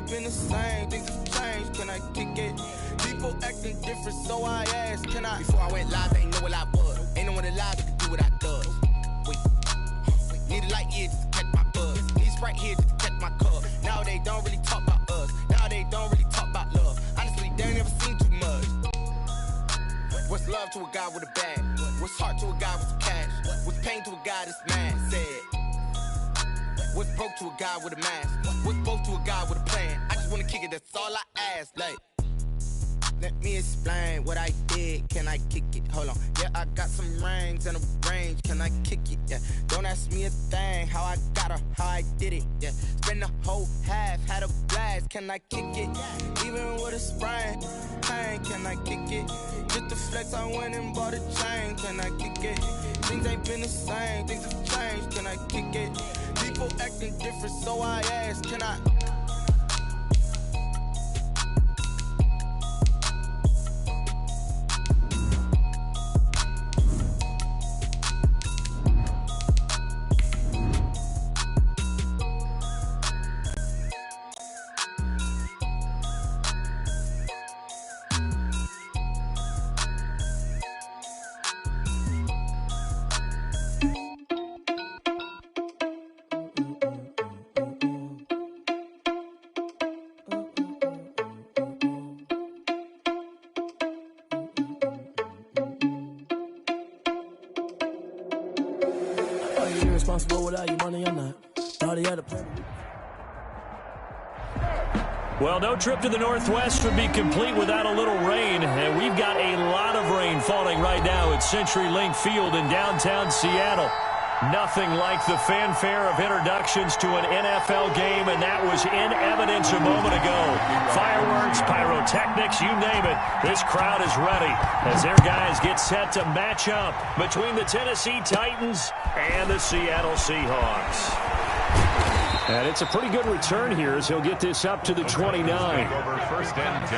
been the same, things have changed, can I kick it? People acting different, so I asked, can I? Before I went live, they ain't know what I was. Ain't no one alive that can do what I does. Wait, need a light here just to catch my buzz. Need Sprite here just to catch my cup. Now they don't really talk about us. Now they don't really talk about love. Honestly, they ain't never seen too much. What's love to a guy with a bag? What's heart to a guy with some cash? What's pain to a guy that's mad? Said. What's broke to a guy with a mask? What's broke to a guy with a plan? I just wanna kick it, that's all I ask. Like, let me explain what I did. Can I kick it? Hold on. Yeah, I got some rings and a range. Can I kick it? Yeah. Don't ask me a thing. How I got her, how I did it. Yeah. Spend the whole half, had a blast. Can I kick it? Even with a sprain. Pain, can I kick it? Just the flex, I went and bought a chain. Can I kick it? Things ain't been the same. Things have changed. Can I kick it? People acting different, so I ask, can I? Responsible without your money or not. Already had a plan. Well, no trip to the Northwest would be complete without a little rain, and we've got a lot of rain falling right now at CenturyLink Field in downtown Seattle. Nothing like the fanfare of introductions to an NFL game, and that was in evidence a moment ago. Fireworks, pyrotechnics, you name it. This crowd is ready as their guys get set to match up between the Tennessee Titans and the Seattle Seahawks. And it's a pretty good return here as he'll get this up to the 29. Over first and 10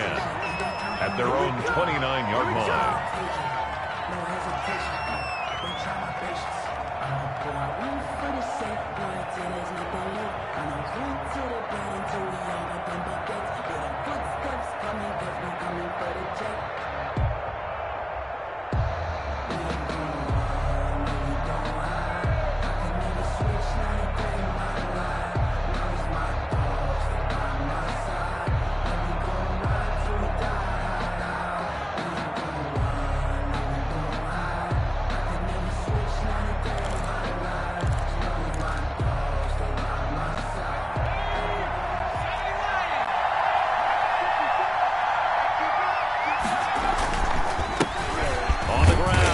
at their own 29-yard line.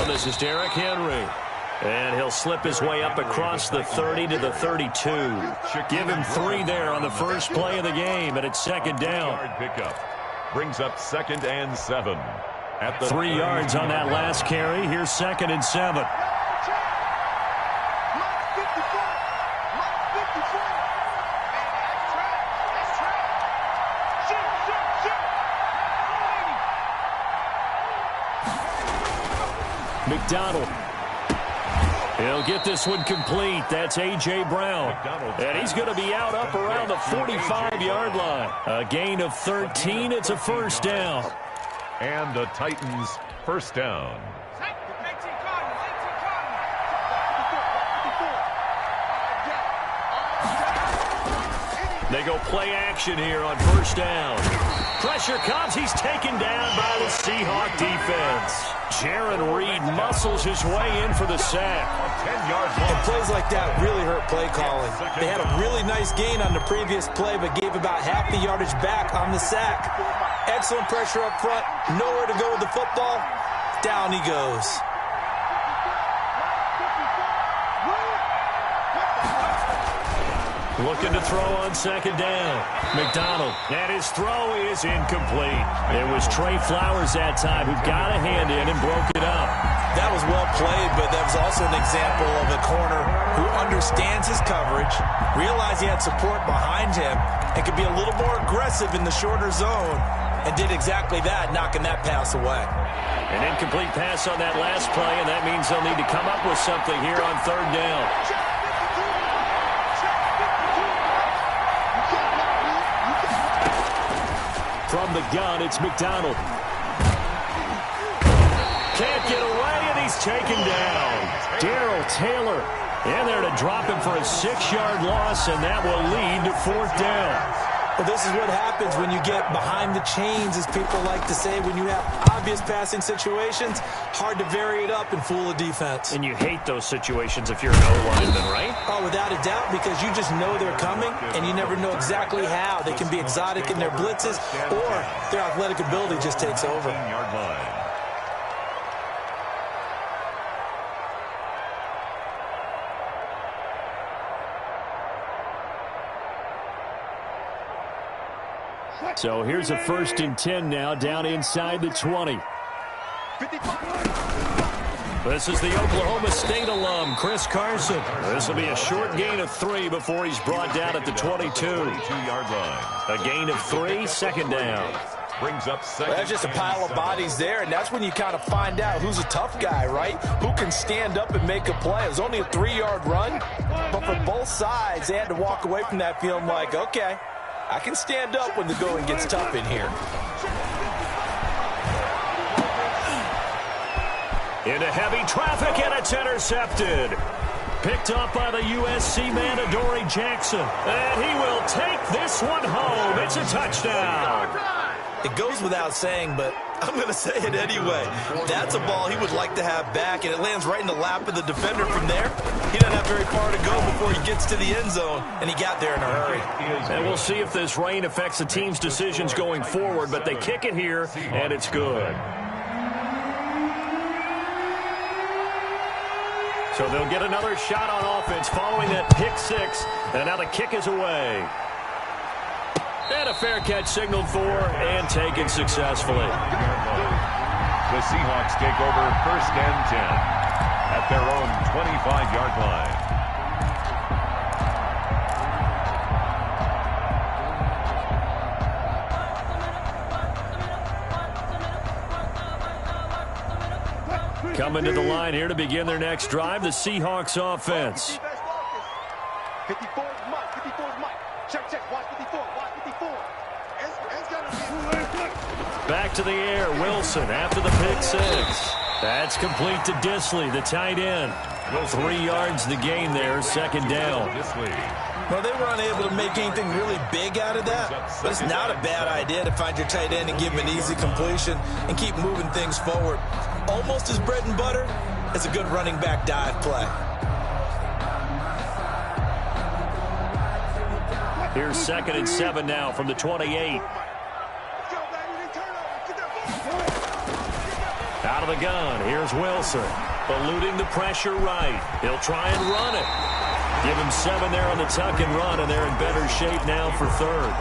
This is Derrick Henry. And he'll slip his way up across the 30 to the 32. Give him 3 there on the first play of the game, and it's second down. Pickup brings up 2nd and 7. At the 3 yards on that last carry. Here's 2nd and 7. McDonald. He'll get this one complete. That's A.J. Brown. And he's going to be out up around the 45-yard line. A gain of 13. It's a first down. And the Titans first down. They go play action here on first down. Pressure comes. He's taken down by the Seahawk defense. Jaron Reed muscles his way in for the sack. 10-yard and plays like that really hurt play calling. They had a really nice gain on the previous play, but gave about half the yardage back on the sack. Excellent pressure up front. Nowhere to go with the football. Down he goes. Looking to throw on second down. McDonald, and his throw is incomplete. It was Trey Flowers that time who got a hand in and broke it up. That was well played, but that was also an example of a corner who understands his coverage, realized he had support behind him, and could be a little more aggressive in the shorter zone, and did exactly that, knocking that pass away. An incomplete pass on that last play, and that means they'll need to come up with something here on third down. From the gun, it's McDonald. Can't get away, and he's taken down. Darrell Taylor in there to drop him for a 6-yard loss, and that will lead to 4th down. Well, this is what happens when you get behind the chains, as people like to say. When you have obvious passing situations, hard to vary it up and fool a defense. And you hate those situations if you're an O-lineman, right? Oh, without a doubt, because you just know they're coming, and you never know exactly how. They can be exotic in their blitzes, or their athletic ability just takes over. 15-yard line. So here's a 1st and 10 now, down inside the 20. This is the Oklahoma State alum, Chris Carson. This will be a short gain of 3 before he's brought down at the 22. 22-yard line. A gain of 3, 2nd down. Brings up 2nd. Well, that's just a pile of bodies there, and that's when you kind of find out who's a tough guy, right? Who can stand up and make a play. It was only a 3-yard run, but for both sides, they had to walk away from that feeling like, okay, I can stand up when the going gets tough in here. Into heavy traffic, and it's intercepted. Picked up by the USC man, Adoree Jackson. And he will take this one home. It's a touchdown. It goes without saying, but I'm going to say it anyway. That's a ball he would like to have back, and it lands right in the lap of the defender from there. He doesn't have very far to go before he gets to the end zone, and he got there in a hurry. And we'll see if this rain affects the team's decisions going forward, but they kick it here, and it's good. So they'll get another shot on offense following that pick 6, and now the kick is away. And a fair catch signaled for and taken successfully. The Seahawks take over 1st and 10 at their own 25-yard line. Coming to the line here to begin their next drive, the Seahawks offense. 54 is Mike. 54 is Mike. Check, check. Watch 54. Watch 54. It's got to be. Back to the air. Wilson after the pick 6. That's complete to Disley, the tight end. 3 yards the gain there, 2nd down. Well, they were unable to make anything really big out of that, but it's not a bad idea to find your tight end and give him an easy completion and keep moving things forward. Almost as bread and butter as a good running back dive play. Here's 2nd and 7 now from the 28. Out of the gun, here's Wilson. Eluding the pressure right. He'll try and run it. Give him 7 there on the tuck and run, and they're in better shape now for 3rd.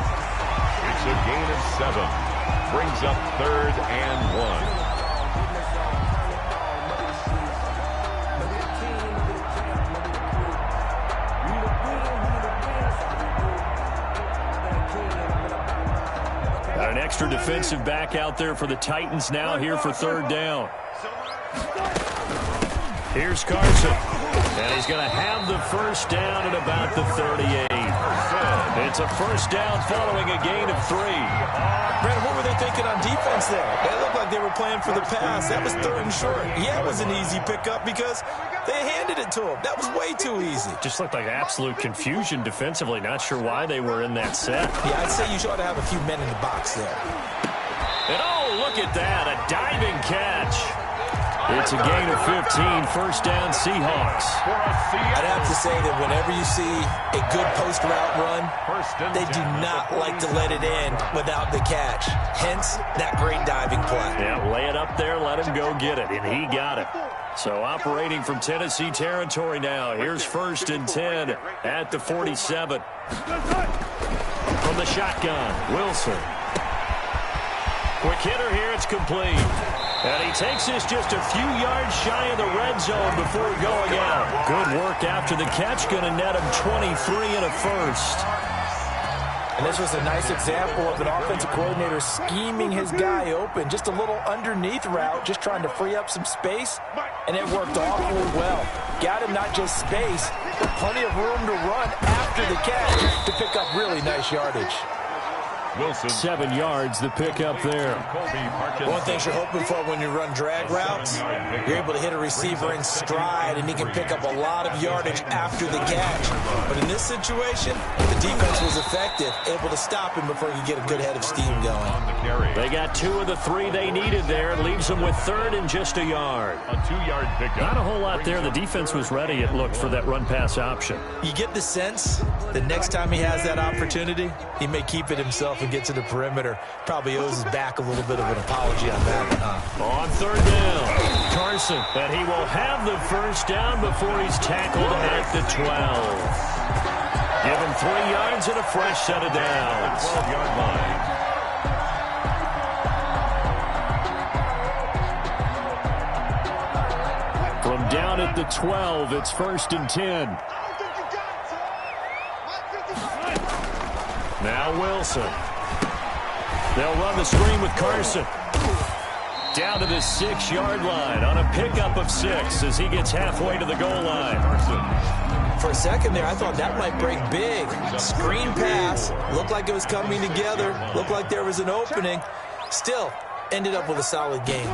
It's a gain of 7. Brings up 3rd and 1. Got an extra defensive back out there for the Titans now here for 3rd down. Here's Carson. And he's going to have the 1st down at about the 38. It's a 1st down following a gain of 3. Brent, what were they thinking on defense there? They looked like they were playing for the pass. That was 3rd and short. Yeah, it was an easy pickup because they handed it to him. That was way too easy. Just looked like absolute confusion defensively. Not sure why they were in that set. Yeah, I'd say you ought to have a few men in the box there. And oh, look at that. A diving catch. It's a gain of 15, 1st down Seahawks. I'd have to say that whenever you see a good post route run, they do not like to let it end without the catch. Hence, that great diving play. Yeah, lay it up there, let him go get it, and he got it. So operating from Tennessee territory now. Here's 1st and 10 at the 47. From the shotgun, Wilson. Quick hitter here, it's complete. And he takes this just a few yards shy of the red zone before going out. Good work after the catch, going to net him 23 and a 1st. And this was a nice example of an offensive coordinator scheming his guy open. Just a little underneath route, just trying to free up some space, and it worked awfully well. Got him not just space, but plenty of room to run after the catch to pick up really nice yardage. Wilson. 7 yards the pick up there. One thing you're hoping for when you run drag routes, you're able to hit a receiver in stride, and he can pick up a lot of yardage after the catch. But in this situation, the defense was effective, able to stop him before he could get a good head of steam going. They got 2 of the 3 they needed there. It leaves them with 3rd and just a yard. A 2-yard pickup. Not a whole lot there. The defense was ready, it looked, for that run-pass option. You get the sense that next time he has that opportunity, he may keep it himself and get to the perimeter. Probably owes his back a little bit of an apology on that. On 3rd down, Carson. And he will have the first down before he's tackled at the 12. Give him 3 yards and a fresh set of downs. 12-yard line. From down at the 12, it's 1st and 10. Now Wilson. They'll run the screen with Carson. Down to the 6-yard line on a pickup of 6 as he gets halfway to the goal line. For a second there, I thought that might break big. Screen pass. Looked like it was coming together. Looked like there was an opening. Still, ended up with a solid game.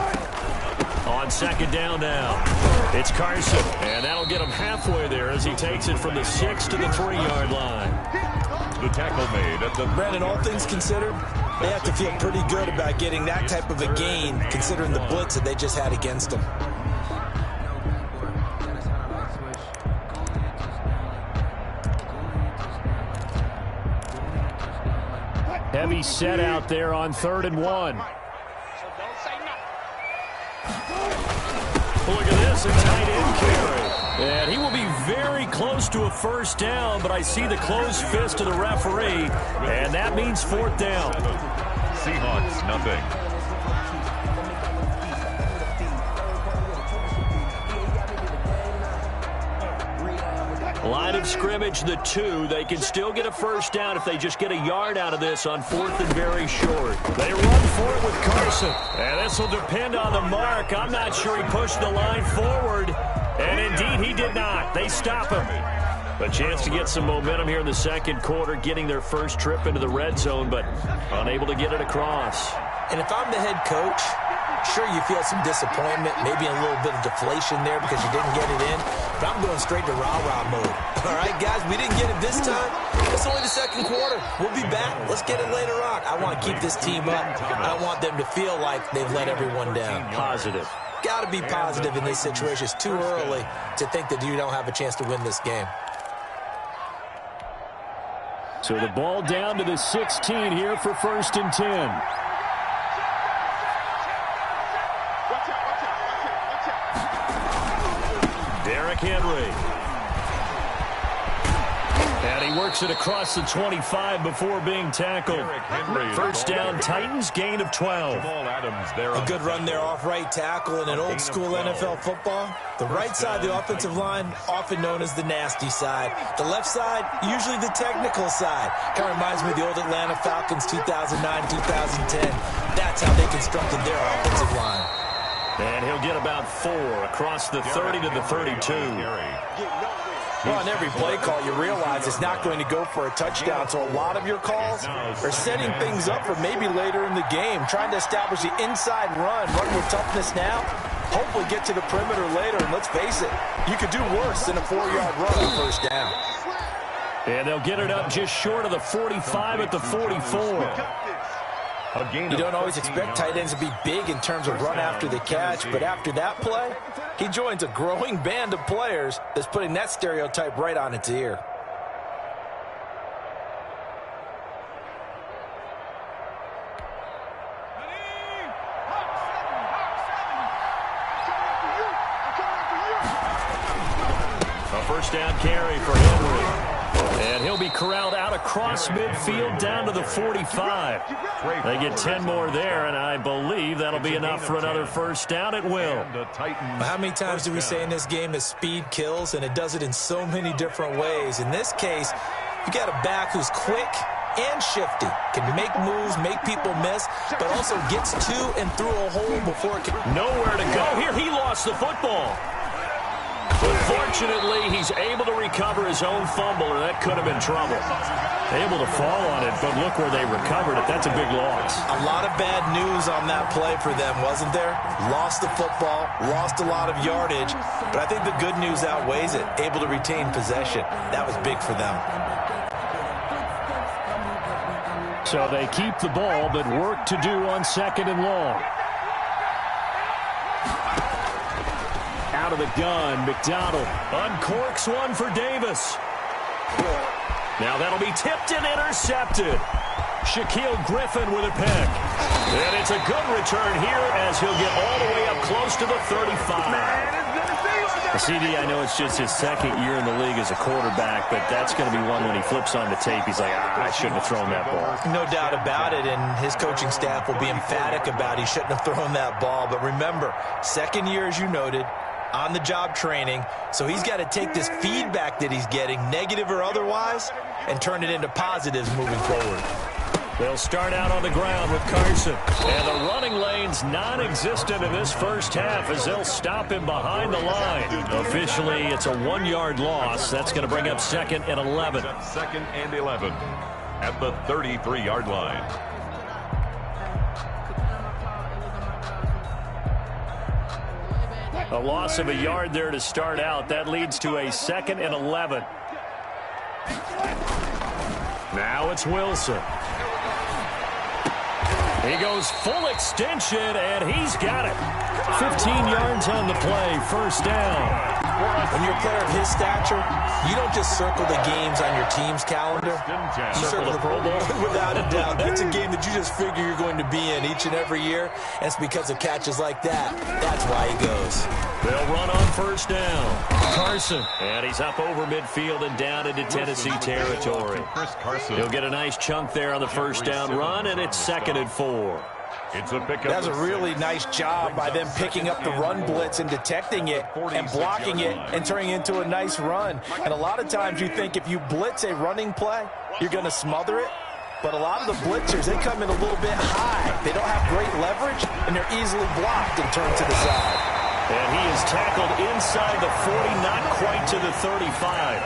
On 2nd down now, it's Carson. And that'll get him halfway there as he takes it from the 6 to the 3-yard line. The tackle made at the... Brandon, all things considered, they have to feel pretty good about getting that type of a gain, considering the blitz that they just had against them. Heavy set out there on 3rd and 1. Look at this, a tight end carry. And he will be very close to a first down, but I see the closed fist of the referee, and that means 4th down. Seahawks, nothing. Line of scrimmage, the 2. They can still get a first down if they just get a yard out of this on 4th and very short. They run for it with Carson. And this will depend on the mark. I'm not sure he pushed the line forward. And indeed, he did not. They stop him. A chance to get some momentum here in the 2nd quarter, getting their first trip into the red zone, but unable to get it across. And if I'm the head coach, sure, you feel some disappointment, maybe a little bit of deflation there because you didn't get it in. But I'm going straight to rah-rah mode. All right, guys, we didn't get it this time. It's only the 2nd quarter. We'll be back. Let's get it later on. I want to keep this team up. I don't want them to feel like they've let everyone down. Positive. Got to be positive in this situation. It's too early to think that you don't have a chance to win this game. So the ball down to the 16 here for 1st and 10. Henry. And he works it across the 25 before being tackled. First down, Titans, gain of 12. A good run there off right tackle in an old school NFL football. The right side of the offensive line, often known as the nasty side. The left side, usually the technical side. Kind of reminds me of the old Atlanta Falcons 2009-2010. That's how they constructed their offensive line. And he'll get about 4 across the 30 to the 32. Well, on every play call, you realize it's not going to go for a touchdown. So a lot of your calls are setting things up for maybe later in the game, trying to establish the inside run with toughness now, hopefully get to the perimeter later. And let's face it, you could do worse than a 4-yard run on first down. And they'll get it up just short of the 45 at the 44. You don't always expect tight ends to be big in terms of run after the catch, but after that play, he joins a growing band of players that's putting that stereotype right on its ear. A first down carry for Henry. And he'll be corralled out across midfield down to the 45. They get 10 more there, and I believe that'll be enough for another first down. It will. How many times do we say in this game that speed kills, and it does it in so many different ways? In this case, you got a back who's quick and shifty, can make moves, make people miss, but also gets to and through a hole before it can. Nowhere to go here. He lost the football. But fortunately, he's able to recover his own fumble, or that could have been trouble. Able to fall on it, but look where they recovered it. That's a big loss. A lot of bad news on that play for them, wasn't there? Lost the football, lost a lot of yardage, but I think the good news outweighs it. Able to retain possession. That was big for them. So they keep the ball, but work to do on 2nd and long. Out of the gun, McDonald uncorks one for Davis. Now that'll be tipped and intercepted. Shaquille Griffin with a pick. And it's a good return here as he'll get all the way up close to the 35. CD, I know it's just his 2nd year in the league as a quarterback, but that's going to be one when he flips on the tape. He's like, I shouldn't have thrown that ball. No doubt about it, and his coaching staff will be emphatic about he shouldn't have thrown that ball. But remember, 2nd year, as you noted, on-the-job training, so he's got to take this feedback that he's getting, negative or otherwise, and turn it into positives moving forward. They'll start out on the ground with Carson. And the running lane's non-existent in this first half as they'll stop him behind the line. Officially, it's a 1-yard loss. That's going to bring up 2nd and 11. 2nd and 11 at the 33-yard line. A loss of a yard there to start out. That leads to a 2nd and 11. Now it's Wilson. He goes full extension, and he's got it. 15 yards on the play, first down. When you're a player of his stature, you don't just circle the games on your team's calendar. You circle the Pro Bowl. Without a doubt. That's a game that you just figure you're going to be in each and every year, and it's because of catches like that. That's why he goes. They'll run on first down. Carson. And he's up over midfield and down into Tennessee territory. He'll get a nice chunk there on the first down run, and it's 2nd and 4. It's a pickup. That's a really nice job by them picking up the run blitz and detecting it and blocking it and turning it into a nice run. And a lot of times you think if you blitz a running play, you're going to smother it. But a lot of the blitzers, they come in a little bit high. They don't have great leverage, and they're easily blocked and turned to the side. And he is tackled inside the 40, not quite to the 35.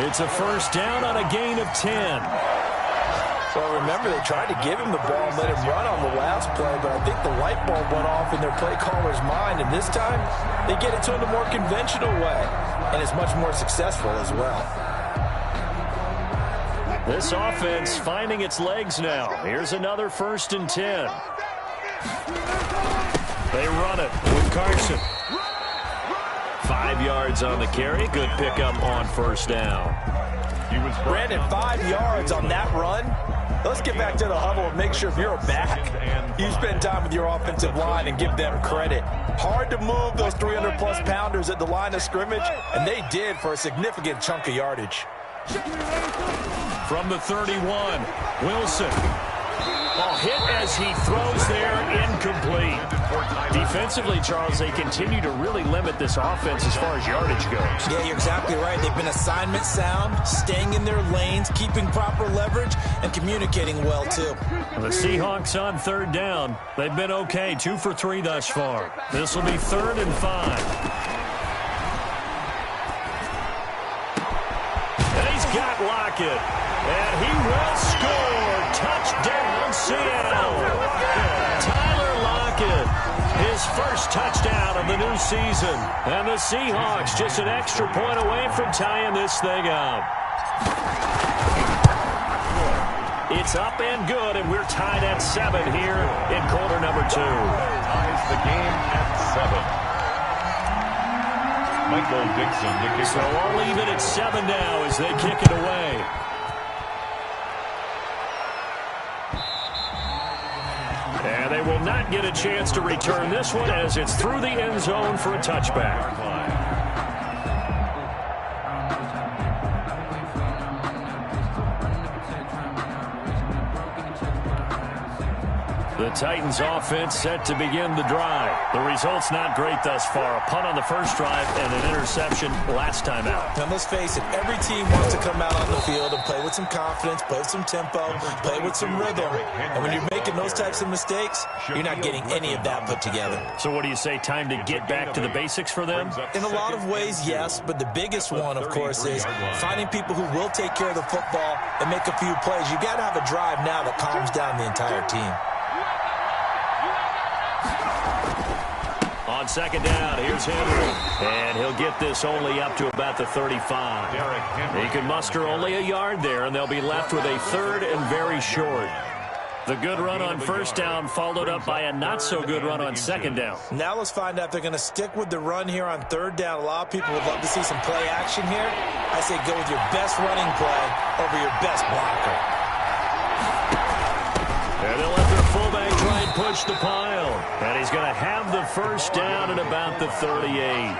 It's a first down on a gain of 10. Well, remember, they tried to give him the ball and let him run on the last play, but I think the light bulb went off in their play caller's mind, and this time they get it to him the more conventional way, and it's much more successful as well. This offense finding its legs now. Here's another 1st and 10. They run it with Carson. 5 yards on the carry. Good pickup on first down. Brandon, 5 yards on that run. Let's get back to the huddle and make sure if you're a back, you spend time with your offensive line and give them credit. Hard to move those 300-plus pounders at the line of scrimmage, and they did for a significant chunk of yardage. From the 31, Wilson. Ball hit as he throws there, incomplete. Defensively, Charles, they continue to really limit this offense as far as yardage goes. Yeah, you're exactly right. They've been assignment sound, staying in their lanes, keeping proper leverage, and communicating well, too. The Seahawks on 3rd down. They've been okay, 2 for 3 thus far. This will be 3rd and 5. And he's got Lockett. And he will score. Touchdown, Seattle. Tyler Lockett, his first touchdown of the new season. And the Seahawks just an extra point away from tying this thing up. It's up and good, and we're tied at 7 here in quarter number 2. Ties the game at 7. Michael Dixon to kick. So all even at 7 now as they kick it away. And they will not get a chance to return this one as it's through the end zone for a touchback. The Titans offense set to begin the drive. The result's not great thus far. A punt on the first drive and an interception last time out. And let's face it, every team wants to come out on the field and play with some confidence, play with some tempo, play with some rhythm. And when you're making those types of mistakes, you're not getting any of that put together. So what do you say, time to get back to the basics for them? In a lot of ways, yes, but the biggest one, of course, is finding people who will take care of the football and make a few plays. You've got to have a drive now that calms down the entire team. On second down, here's Henry. And he'll get this only up to about the 35. He can muster only a yard there, and they'll be left with a third and very short. The good run on first down followed up by a not-so-good run on second down. Now let's find out if they're going to stick with the run here on third down. A lot of people would love to see some play action here. I say go with your best running play over your best blocker. And they'll let their fullback try and push the pile. And he's going to have the first down at about the 38.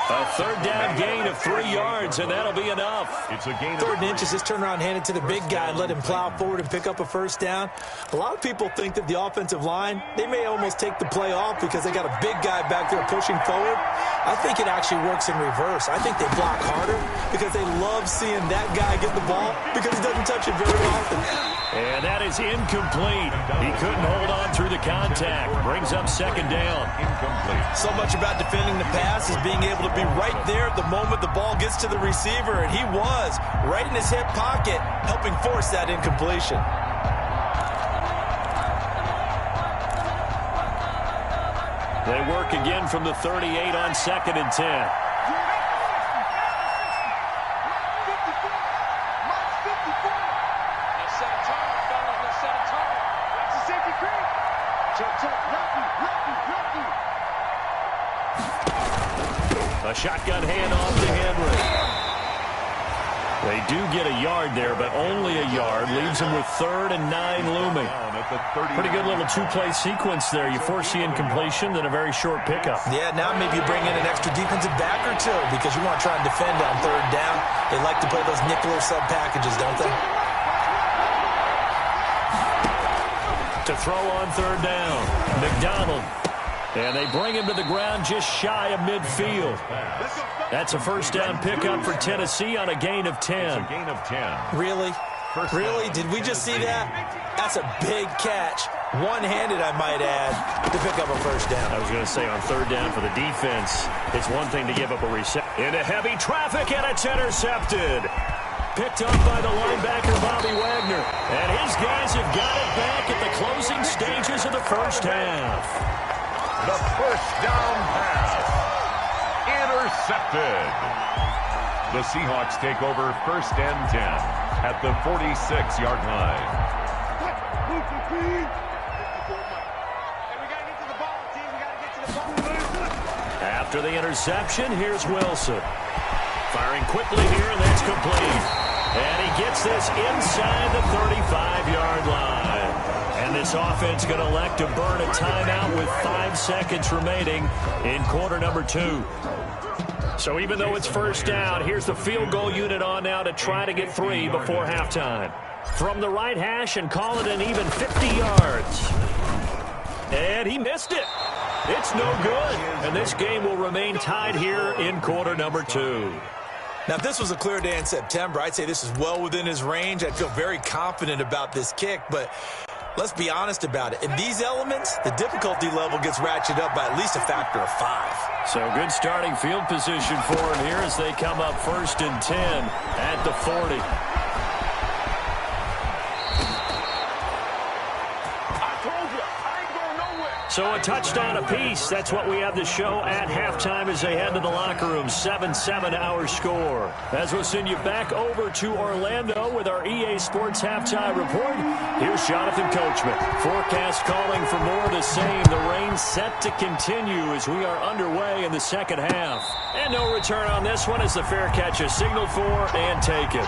A third down gain of 3 yards, and that'll be enough. It's a gain of 3rd and inches. Just turn around, hand it to the big guy, and let him plow forward and pick up a first down. A lot of people think that the offensive line, they may almost take the play off because they got a big guy back there pushing forward. I think it actually works in reverse. I think they block harder because they love seeing that guy get the ball because he doesn't touch it very often. And that is incomplete. He couldn't hold on through the contact. Brings up second down. incomplete. So much about defending the pass is being able to be right there at the moment the ball gets to the receiver, and he was right in his hip pocket, helping force that incompletion. They work again from the 38 on 2nd and 10. A shotgun handoff to Henry. They do get a yard there, but only a yard. Leaves them with 3rd and 9 looming. Pretty good little 2-play sequence there. You force the incompletion, then a very short pickup. Yeah, now maybe you bring in an extra defensive back or two because you want to try and defend on 3rd down. They like to play those nickel or sub packages, don't they? To throw on 3rd down, McDonald. And they bring him to the ground just shy of midfield. That's a first down pickup for Tennessee on a gain of 10. It's a gain of 10. Really? Really? Did we just see that? That's a big catch. One-handed, I might add, to pick up a first down. I was going to say on 3rd down for the defense, it's one thing to give up a reception. Into heavy traffic, and it's intercepted. Picked up by the linebacker, Bobby Wagner. And his guys have got it back at the closing stages of the first half. The first down pass. Intercepted. The Seahawks take over 1st and 10 at the 46-yard line. After the interception, here's Wilson. Firing quickly here, and that's complete. And he gets this inside the 35-yard line. And this offense going to elect to burn a timeout with 5 seconds remaining in quarter number 2. So even though it's first down, here's the field goal unit on now to try to get 3 before halftime. From the right hash and call it an even 50 yards. And he missed it. It's no good. And this game will remain tied here in quarter number 2. Now, if this was a clear day in September, I'd say this is well within his range. I'd feel very confident about this kick, but let's be honest about it. In these elements, the difficulty level gets ratcheted up by at least a factor of 5. So good starting field position for him here as they come up 1st and 10 at the 40. So a touchdown apiece. That's what we have to show at halftime as they head to the locker room. 7-7 our score. As we'll send you back over to Orlando with our EA Sports Halftime Report. Here's Jonathan Coachman. Forecast calling for more of the same. The rain set to continue as we are underway in the second half. And no return on this one as the fair catch is signaled for and taken.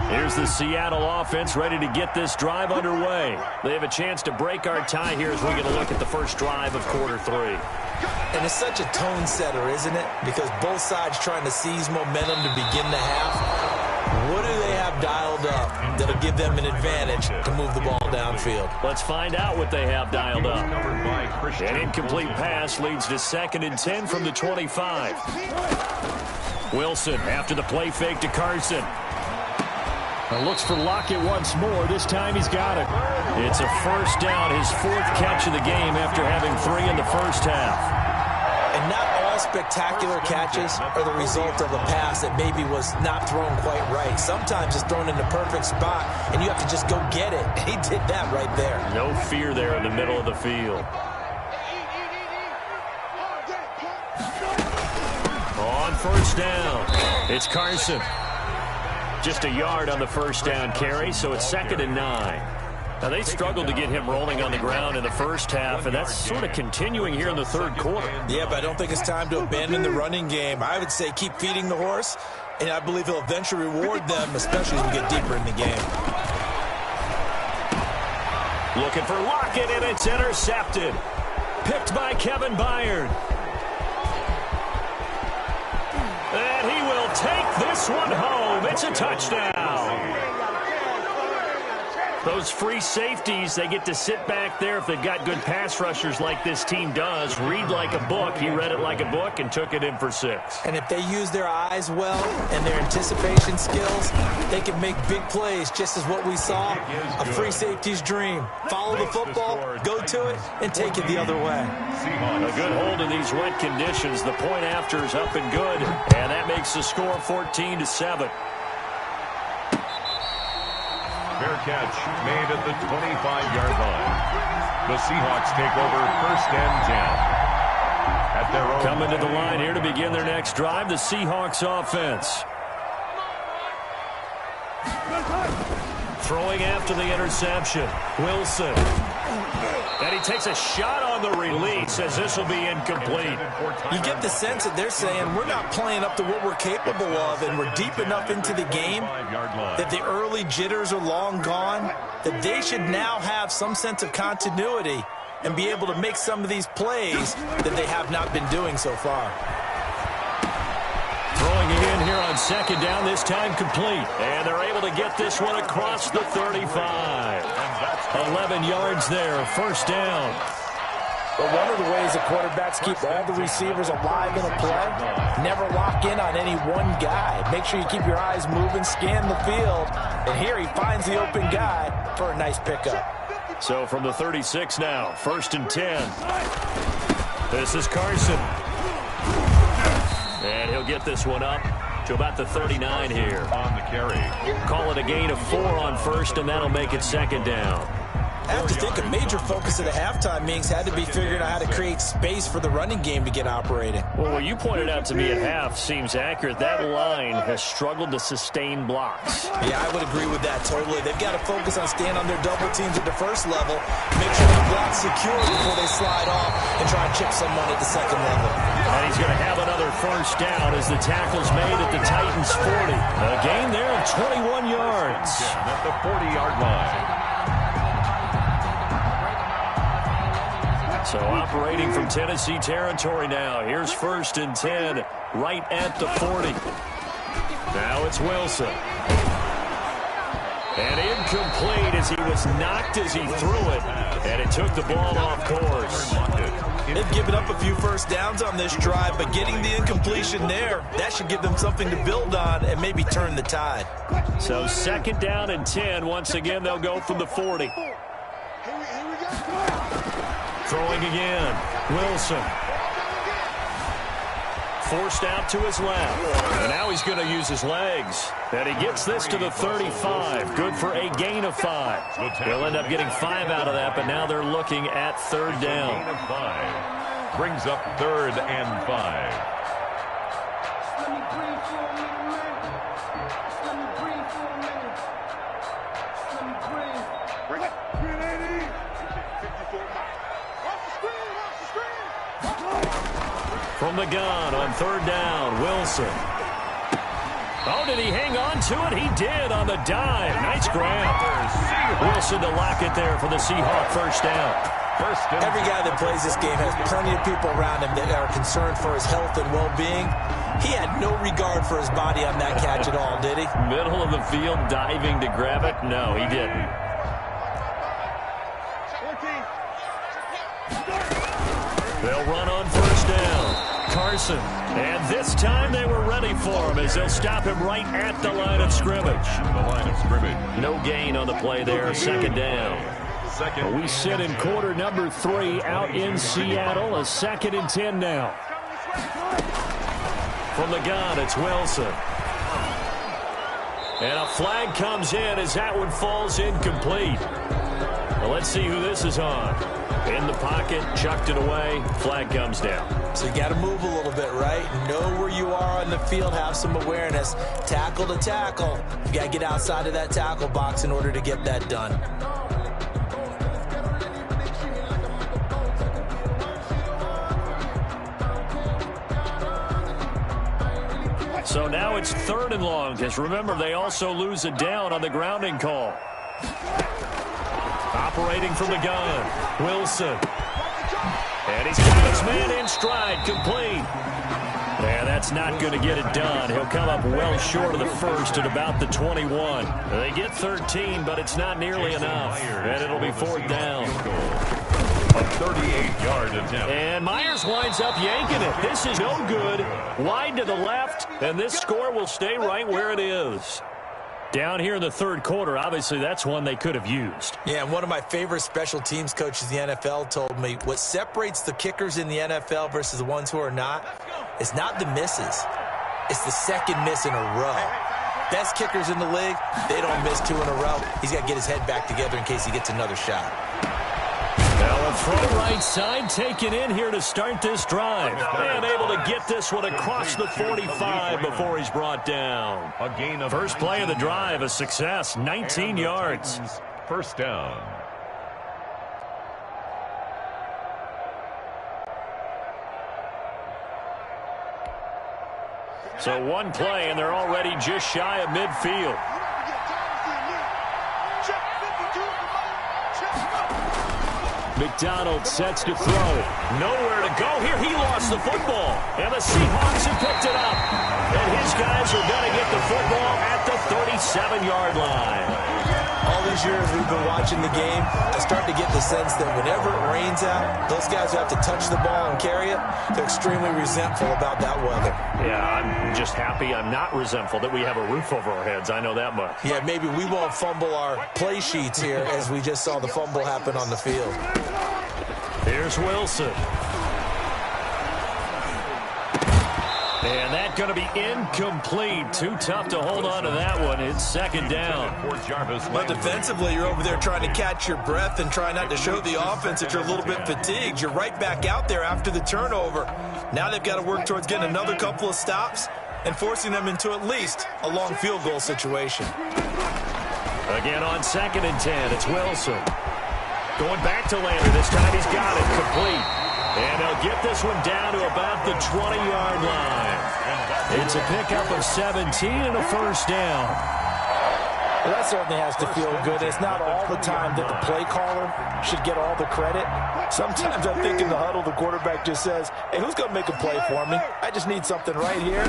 Here's the Seattle offense ready to get this drive underway. They have a chance to break our tie here as we get a look at the first drive of quarter 3. And it's such a tone setter, isn't it? Because both sides trying to seize momentum to begin the half. What do they have have dialed up that'll give them an advantage to move the ball downfield? Let's find out what they have dialed up. An incomplete pass leads to 2nd and 10 from the 25. Wilson after the play fake to Carson. Looks for Lockett once more. This time he's got it. It's a first down, his 4th catch of the game after having 3 in the first half. And not all spectacular catches are the result of a pass that maybe was not thrown quite right. Sometimes it's thrown in the perfect spot, and you have to just go get it. And he did that right there. No fear there in the middle of the field. On first down, it's Carson. Just a yard on the first down carry, so it's 2nd and 9. Now, they struggled to get him rolling on the ground in the first half, and that's sort of continuing here in the third quarter. Yeah, but I don't think it's time to abandon the running game. I would say keep feeding the horse, and I believe he'll eventually reward them, especially as we get deeper in the game. Looking for Lockett, and it's intercepted. Picked by Kevin Byard. And he will take this one home. It's a touchdown. Those free safeties, they get to sit back there if they've got good pass rushers like this team does. Read like a book. He read it like a book and took it in for 6. And if they use their eyes well and their anticipation skills, they can make big plays, just as what we saw, a free safety's dream. Follow the football, go to it, and take it the other way. A good hold in these wet conditions. The point after is up and good, and that makes the score 14-7. Fair catch made at the 25-yard line. The Seahawks take over 1st and 10. At their own coming to the line here to begin their next drive, the Seahawks offense. Throwing after the interception, Wilson. And he takes a shot on the release as this will be incomplete. You get the sense that they're saying we're not playing up to what we're capable of, and we're deep enough into the game that the early jitters are long gone, that they should now have some sense of continuity and be able to make some of these plays that they have not been doing so far. Throwing it in here on 2nd down, this time complete. And they're able to get this one across the 35. 11 yards there, 1st down. But one of the ways the quarterbacks keep all the receivers alive in a play, never lock in on any one guy. Make sure you keep your eyes moving, scan the field. And here he finds the open guy for a nice pickup. So from the 36 now, 1st and 10. This is Carson. And he'll get this one up to about the 39 here. On the carry. Call it a gain of 4 on 1st, and that'll make it 2nd down. I have to think a major focus of the halftime meetings had to be figuring out how to create space for the running game to get operating. Well, what you pointed out to me at half seems accurate. That line has struggled to sustain blocks. Yeah, I would agree with that totally. They've got to focus on staying on their double teams at the first level, make sure the block's secure before they slide off and try and chip someone at the 2nd level. And he's going to have another 1st down as the tackle's made at the Titans' 40. A gain there of 21 yards. At the 40-yard line. So operating from Tennessee territory now. Here's 1st and 10 right at the 40. Now it's Wilson. And incomplete as he was knocked as he threw it. And it took the ball off course. They've given up a few 1st downs on this drive, but getting the incompletion there, that should give them something to build on and maybe turn the tide. So 2nd down and 10. Once again, they'll go from the 40. Throwing again, Wilson. Forced out to his left. And now he's going to use his legs. And he gets this to the 35. Good for a gain of 5. They'll end up getting 5 out of that, but now they're looking at 3rd down. Gain of 5. Brings up 3rd and 5. From the gun on 3rd down, Wilson. Oh, did he hang on to it? He did on the dive. Nice grab. Wilson to lock it there for the Seahawk 1st down. Every guy that plays this game has plenty of people around him that are concerned for his health and well-being. He had no regard for his body on that catch at all, did he? Middle of the field, diving to grab it? No, he didn't. They'll run on first down. Carson. And this time they were ready for him as they'll stop him right at the line of scrimmage. No gain on the play there. Second down. We sit in quarter number 3 out in Seattle. A 2nd and 10 now. From the gun, it's Wilson. And a flag comes in as that one falls incomplete. Well, let's see who this is on. In the pocket, chucked it away, flag comes down. So you got to move a little bit, right? Know where you are on the field, have some awareness. Tackle to tackle. You got to get outside of that tackle box in order to get that done. So now it's 3rd and long, because remember, they also lose a down on the grounding call. Operating from the gun, Wilson. And he's got his man in stride, complete. And that's not going to get it done. He'll come up well short of the first at about the 21. They get 13, but it's not nearly enough. And it'll be 4th down. A 38-yard attempt. And Myers winds up yanking it. This is no good. Wide to the left, and this score will stay right where it is. Down here in the 3rd quarter, obviously that's one they could have used. Yeah, and one of my favorite special teams coaches in the NFL told me what separates the kickers in the NFL versus the ones who are not is not the misses. It's the second miss in a row. Best kickers in the league, they don't miss 2 in a row. He's got to get his head back together in case he gets another shot. Now a throw right side taken in here to start this drive. And able to get this one across the 45 before he's brought down. First play of the drive, a success, 19 yards. First down. So one play, and they're already just shy of midfield. McDonald sets to throw. Nowhere to go here. He lost the football. And the Seahawks have picked it up. And his guys are going to get the football at the 37-yard line. All these years we've been watching the game, I start to get the sense that whenever it rains out, those guys who have to touch the ball and carry it, they're extremely resentful about that weather. Yeah, I'm just happy I'm not resentful that we have a roof over our heads. I know that much. Yeah, maybe we won't fumble our play sheets here as we just saw the fumble happen on the field. Here's Wilson. And that's going to be incomplete. Too tough to hold on to that one. It's 2nd down. But defensively, you're over there trying to catch your breath and try not to show the offense that you're a little bit fatigued. You're right back out there after the turnover. Now they've got to work towards getting another couple of stops and forcing them into at least a long field goal situation. Again on 2nd and 10, it's Wilson. Going back to Lander. This time he's got it complete. And they'll get this one down to about the 20-yard line. It's a pickup of 17 and a first down. Well, that certainly has to feel good. It's not all the time that the play caller should get all the credit. Sometimes I think in the huddle, the quarterback just says, hey, who's going to make a play for me? I just need something right here.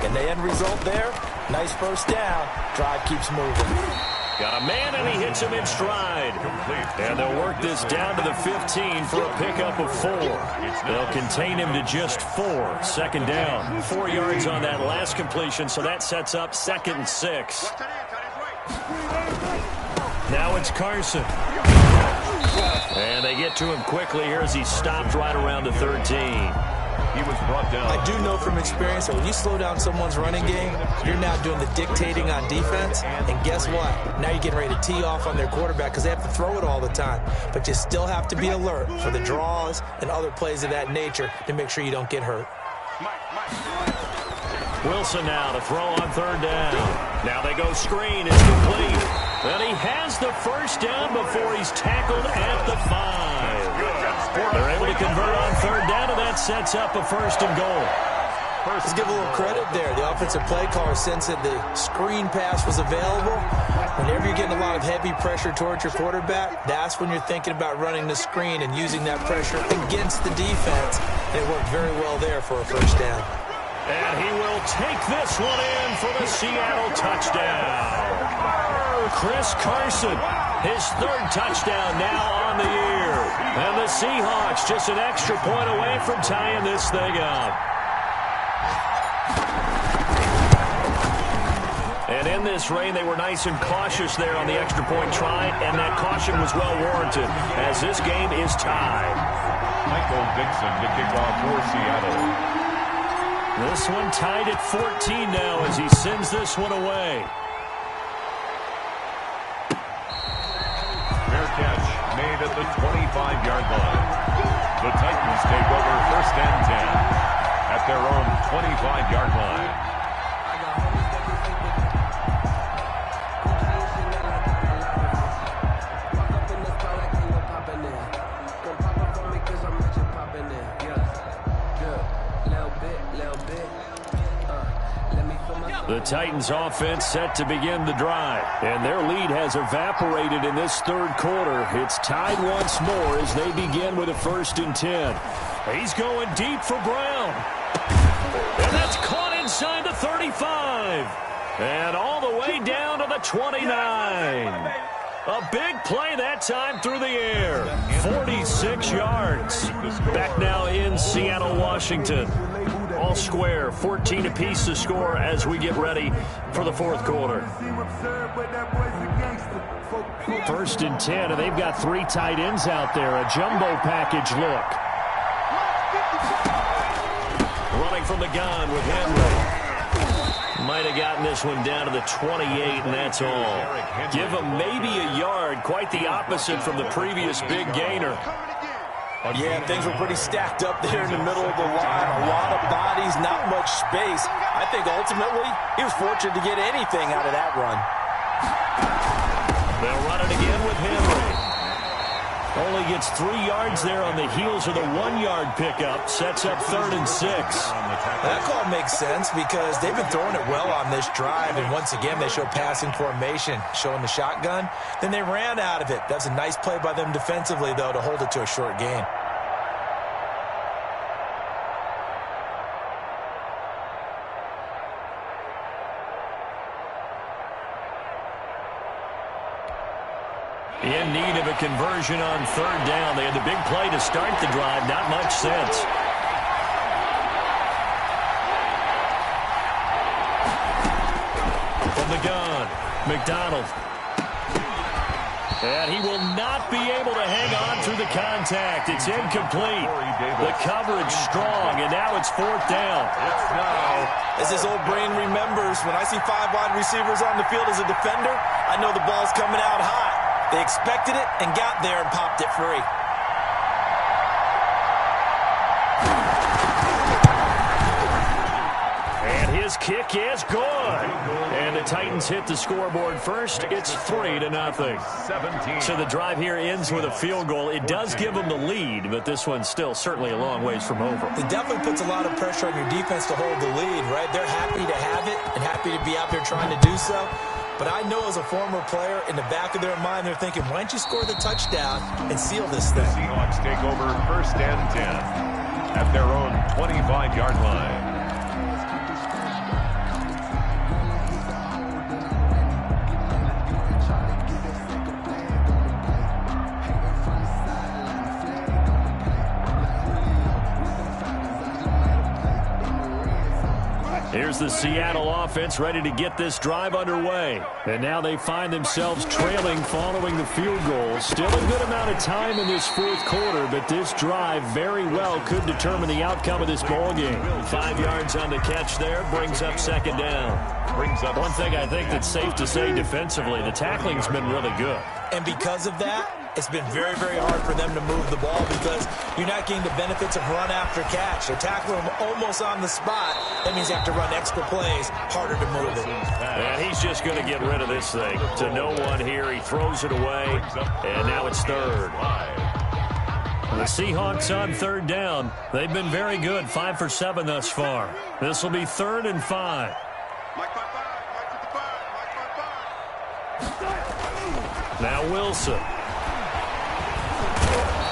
And the end result there, nice first down. Drive keeps moving. Got a man, and he hits him in stride. And they'll work this down to the 15 for a pickup of 4. They'll contain him to just 4. 2nd down. 4 yards on that last completion, so that sets up 2nd and 6. Now it's Carson. And they get to him quickly here as he stopped right around the 13. He was brought down. I do know from experience that when you slow down someone's running game, you're now doing the dictating on defense. And guess what? Now you're getting ready to tee off on their quarterback because they have to throw it all the time. But you still have to be alert for the draws and other plays of that nature to make sure you don't get hurt. Wilson now to throw on 3rd down. Now they go screen. It's complete. And he has the first down before he's tackled at the 5. They're able to convert on 3rd down, and that sets up a 1st and goal. Let's give a little credit there. The offensive play caller sensed that the screen pass was available. Whenever you're getting a lot of heavy pressure towards your quarterback, that's when you're thinking about running the screen and using that pressure against the defense. It worked very well there for a first down. And he will take this one in for the Seattle touchdown. Chris Carson, his third touchdown now on the year. And the Seahawks just an extra point away from tying this thing up. And in this rain, they were nice and cautious there on the extra point try, and that caution was well warranted as this game is tied. Michael Dixon to kick off for Seattle. This one tied at 14 now as he sends this one away. Fair catch made at the 25-yard line. The Titans take over first and 10 at their own 25-yard line. The Titans offense set to begin the drive, and their lead has evaporated in this third quarter. It's tied once more as they begin with a 1st and 10. He's going deep for Brown. And that's caught inside the 35. And all the way down to the 29. A big play that time through the air. 46 yards. Back now in Seattle, Washington. All square, 14 apiece to score as we get ready for the fourth quarter. 1st and 10, and they've got 3 tight ends out there. A jumbo package look. Running from the gun with Henry. Might have gotten this one down to the 28, and that's all. Give him maybe a yard. Quite the opposite from the previous big gainer. Yeah, things were pretty stacked up there in the middle of the line. A lot of bodies, not much space. I think ultimately he was fortunate to get anything out of that run. They'll run it again with Henry. Only gets 3 yards there on the heels of the 1-yard pickup. Sets up 3rd and 6. That call makes sense because they've been throwing it well on this drive, and once again they show passing formation, showing the shotgun. Then they ran out of it. That's a nice play by them defensively, though, to hold it to a short gain. In need of a conversion on 3rd down. They had the big play to start the drive. Not much sense. From the gun, McDonald. And he will not be able to hang on through the contact. It's incomplete. The coverage strong, and now it's 4th down. As his old brain remembers, when I see 5 wide receivers on the field as a defender, I know the ball's coming out hot. They expected it and got there and popped it free. And his kick is good. And the Titans hit the scoreboard first. It's 3-0. 17. So the drive here ends with a field goal. It does give them the lead, but this one's still certainly a long ways from over. It definitely puts a lot of pressure on your defense to hold the lead, right? They're happy to have it and happy to be out there trying to do so. But I know as a former player, in the back of their mind, they're thinking, why don't you score the touchdown and seal this thing? The Seahawks take over 1st and 10 at their own 25-yard line. Here's the Seattle offense ready to get this drive underway. And now they find themselves trailing following the field goal. Still a good amount of time in this fourth quarter, but this drive very well could determine the outcome of this ball game. 5 yards on the catch there, brings up 2nd down. One thing I think that's safe to say defensively, the tackling's been really good. And because of that, it's been very, very hard for them to move the ball because you're not getting the benefits of run after catch. They tackle him almost on the spot. That means you have to run extra plays, harder to move it. And he's just going to get rid of this thing. To no one here, he throws it away, and now it's 3rd. The Seahawks on 3rd down. They've been very good, 5 for 7 thus far. This will be 3rd and 5. Now Wilson.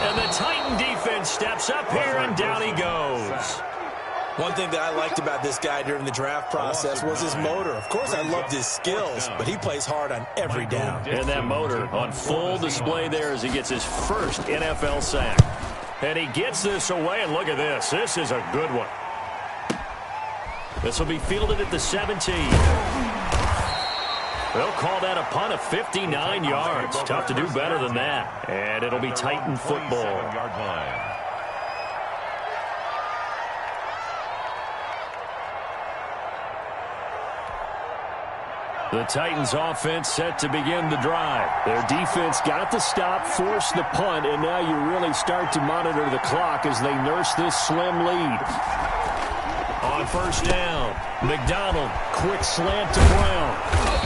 And the Titan defense steps up here, and down he goes. One thing that I liked about this guy during the draft process was his motor. Of course, I loved his skills, but he plays hard on every down. And that motor on full display there as he gets his first NFL sack. And he gets this away, and look at this. This is a good one. This will be fielded at the 17. They'll call that a punt of 59 yards. Tough to do better than that. And it'll be Titan football. The Titans offense set to begin the drive. Their defense got the stop, forced the punt, and now you really start to monitor the clock as they nurse this slim lead. On first down, McDonald, quick slant to Brown.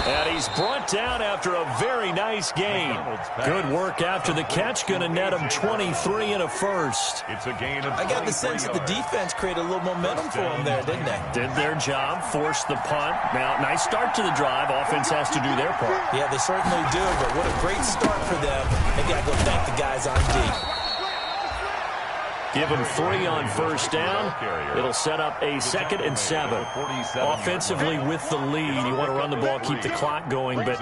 And he's brought down after a very nice gain. Good work after the catch, going to net him 23 and a first. It's a gain of I got the sense that the defense created a little momentum for him there, didn't they? Did their job, forced the punt. Now, nice start to the drive. Offense has to do their part. Yeah, they certainly do, but what a great start for them. They got to go thank the guys on D. Give him 3 on first down. It'll set up a 2nd and 7. Offensively with the lead, you want to run the ball, keep the clock going, but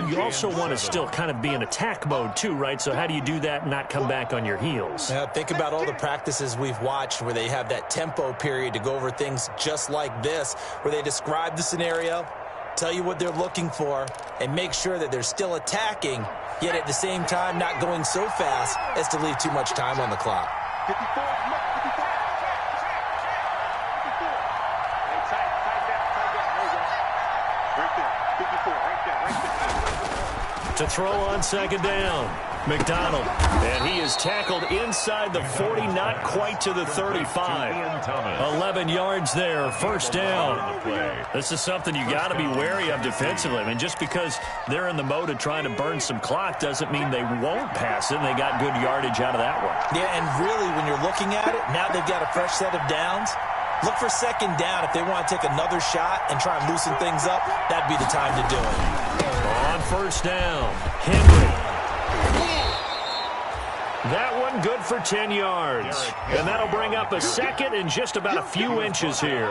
you also want to still kind of be in attack mode too, right? So how do you do that and not come back on your heels? Yeah, think about all the practices we've watched where they have that tempo period to go over things just like this, where they describe the scenario, tell you what they're looking for, and make sure that they're still attacking, yet at the same time not going so fast as to leave too much time on the clock. 54 is Mike. 54. 54. Hey, tight down. Right there. 54. Right there. To throw on second down, McDonald. And he is tackled inside the 40, not quite to the 35. 11 yards there, first down. This is something you got to be wary of defensively. I mean, just because they're in the mode of trying to burn some clock doesn't mean they won't pass it, and they got good yardage out of that one. Yeah, and really, when you're looking at it, now they've got a fresh set of downs. Look for second down. If they want to take another shot and try and loosen things up, that'd be the time to do it. On first down, Henry. That one good for 10 yards. And that'll bring up a 2nd and just about a few inches here.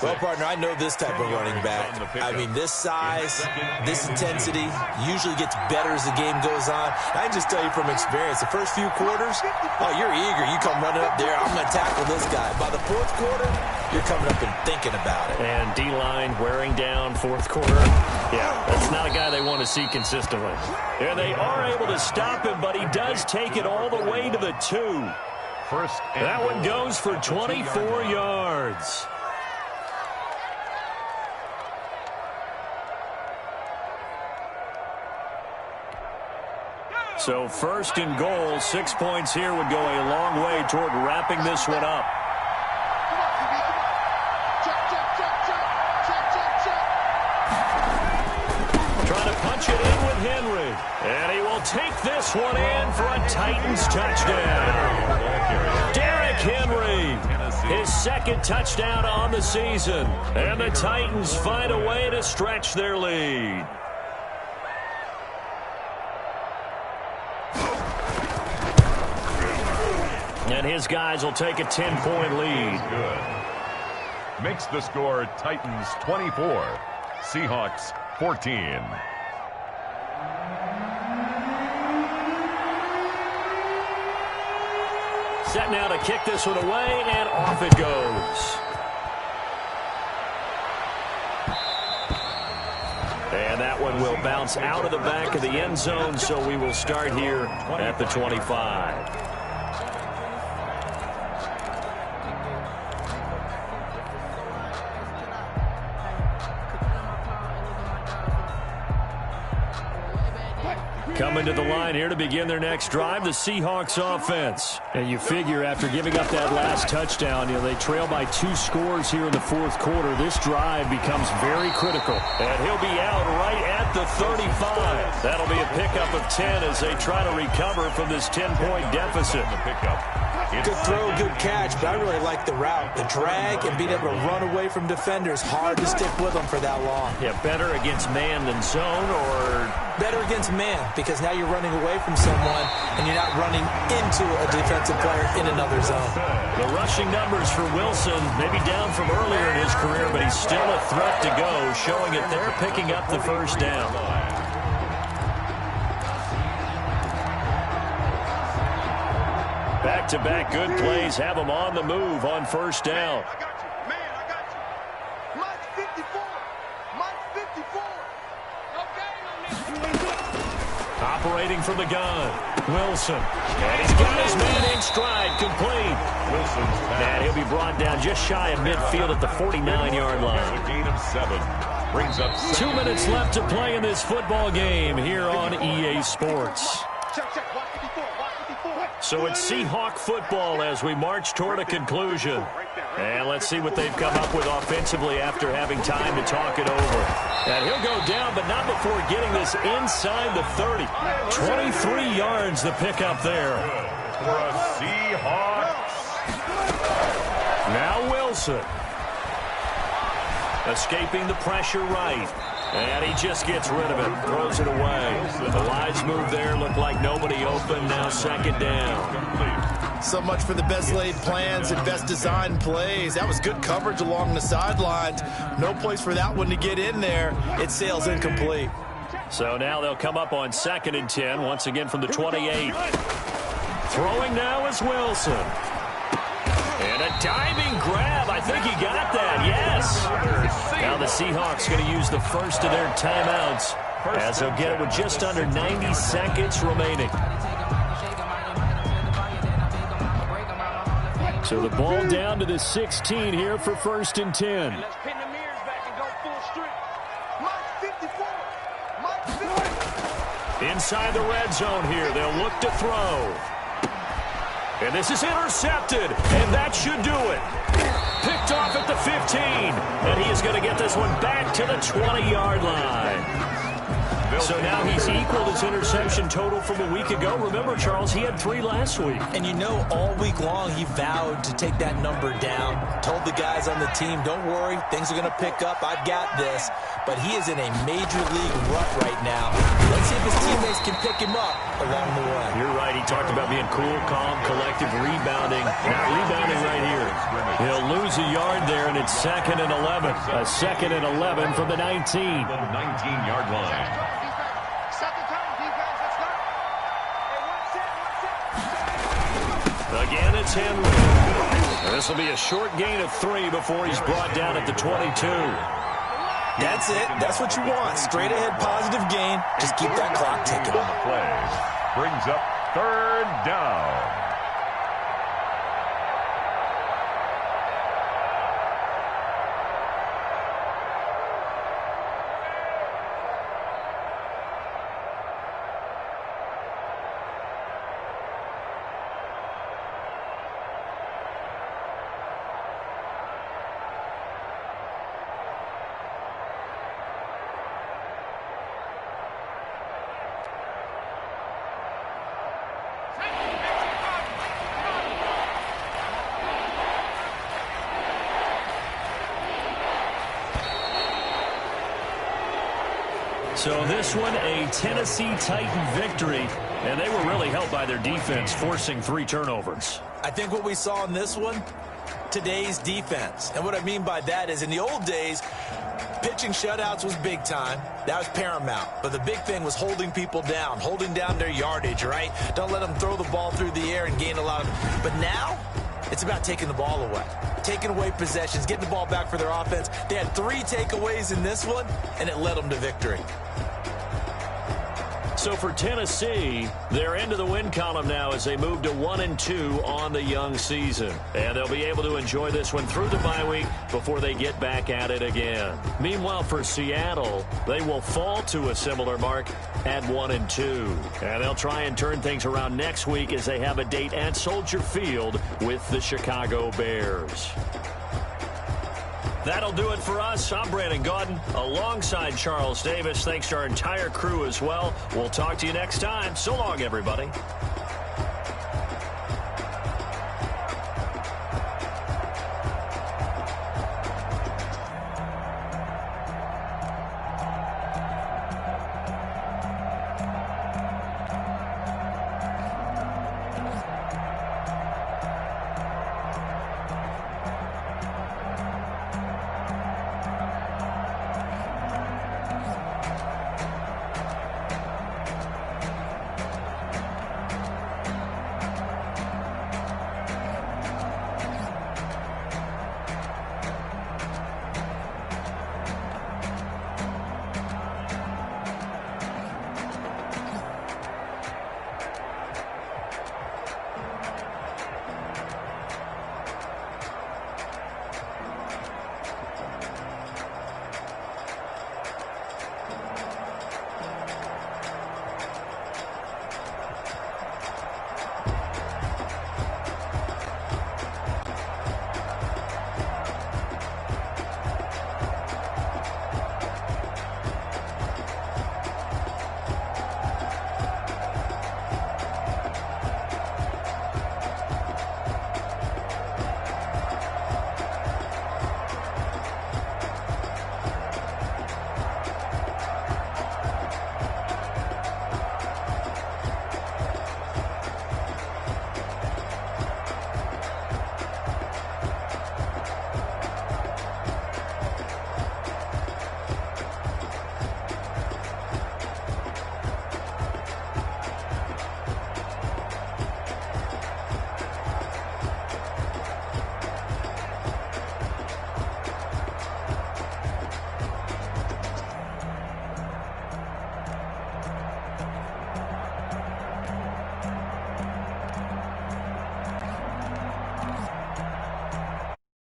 Well, partner, I know this type of running back. I mean, this size, this intensity usually gets better as the game goes on. I can just tell you from experience, the first few quarters, oh, you're eager. You come running up there, I'm going to tackle this guy. By the 4th quarter, you're coming up and thinking about it. And D-line wearing down 4th quarter. Yeah, that's not a guy they want to see consistently. And they are able to stop him, but he does take it all the way to the 2. That one goes for 24 yards. So 1st and goal, 6 points here would go a long way toward wrapping this one up. Trying to punch it in with Henry. And he will take this one in for a Titans touchdown. Derrick Henry, his 2nd touchdown on the season. And the Titans find a way to stretch their lead. And his guys will take a 10-point lead. Good. Makes the score Titans 24, Seahawks 14. Set now to kick this one away, and off it goes. And that one will bounce out of the back of the end zone, so we will start here at the 25. Coming to the line here to begin their next drive, the Seahawks offense. And you figure after giving up that last touchdown, they trail by 2 scores here in the fourth quarter. This drive becomes very critical. And he'll be out right at the 35. That'll be a pickup of 10 as they try to recover from this 10-point deficit. Good throw, good catch, but I really like the route. The drag and being able to run away from defenders, hard to stick with them for that long. Yeah, better against man than zone, or better against man, because now you're running away from someone and you're not running into a defensive player in another zone. The rushing numbers for Wilson, maybe down from earlier in his career, but he's still a threat to go, showing it they're picking up the first down. Back-to-back good plays have them on the move on first down. I got you. Man, I got you. Mike 54. Mike 54. Operating from the gun, Wilson. And he's got his man in stride, complete. Wilson's pass. And he'll be brought down just shy of midfield at the 49-yard line. A gain of 7. Brings up 2 minutes left to play in this football game here on EA Sports. Check, check. Watch 54. Watch 54. So it's Seahawk football as we march toward a conclusion. And let's see what they've come up with offensively after having time to talk it over. And he'll go down, but not before getting this inside the 30. 23 yards the pickup there. for a Seahawks. Now Wilson. Escaping the pressure right. And he just gets rid of it. Throws it away. The lines move there. Look like nobody open. Now second down. So much for the best laid plans and best designed plays. That was good coverage along the sidelines. No place for that one to get in there. It sails incomplete. So now they'll come up on 2nd and 10. Once again from the 28. Throwing now is Wilson. And a diving grab. I think he got that. Yes. Now the Seahawks going to use the first of their timeouts as they'll get it with just under 90 seconds remaining. So the ball down to the 16 here for 1st and 10. Let's pin the mirrors back and go full strip. Mike 54. Mike 50. Inside the red zone here. They'll look to throw. And this is intercepted, and that should do it. Picked off at the 15, and he is going to get this one back to the 20-yard line. So now he's equaled his interception total from a week ago. Remember, Charles, he had 3 last week. And you know, all week long he vowed to take that number down. Told the guys on the team, don't worry, things are going to pick up. I've got this. But he is in a major league rut right now. Let's see if his teammates can pick him up along the way. You're right. He talked about being cool, calm, collective, rebounding. Not rebounding right here. He'll lose a yard there, and it's 2nd and 11. A 2nd and 11 from the 19. The 19-yard line. Again, it's Henry. This will be a short gain of 3 before he's brought down at the 22. That's it. That's what you want. Straight ahead positive gain. Just keep that clock ticking. On the play. Brings up 3rd down. So this one, a Tennessee Titan victory, and they were really helped by their defense, forcing 3 turnovers. I think what we saw in this one, today's defense. And what I mean by that is in the old days, pitching shutouts was big time. That was paramount. But the big thing was holding people down, holding down their yardage, right? Don't let them throw the ball through the air and gain a lot of... But now, it's about taking the ball away. Taking away possessions, getting the ball back for their offense. They had 3 takeaways in this one, and it led them to victory. So for Tennessee, they're into the win column now as they move to 1-2 on the young season. And they'll be able to enjoy this one through the bye week before they get back at it again. Meanwhile, for Seattle, they will fall to a similar mark at 1-2. And they'll try and turn things around next week as they have a date at Soldier Field with the Chicago Bears. That'll do it for us. I'm Brandon Gaudin alongside Charles Davis. Thanks to our entire crew as well. We'll talk to you next time. So long, everybody.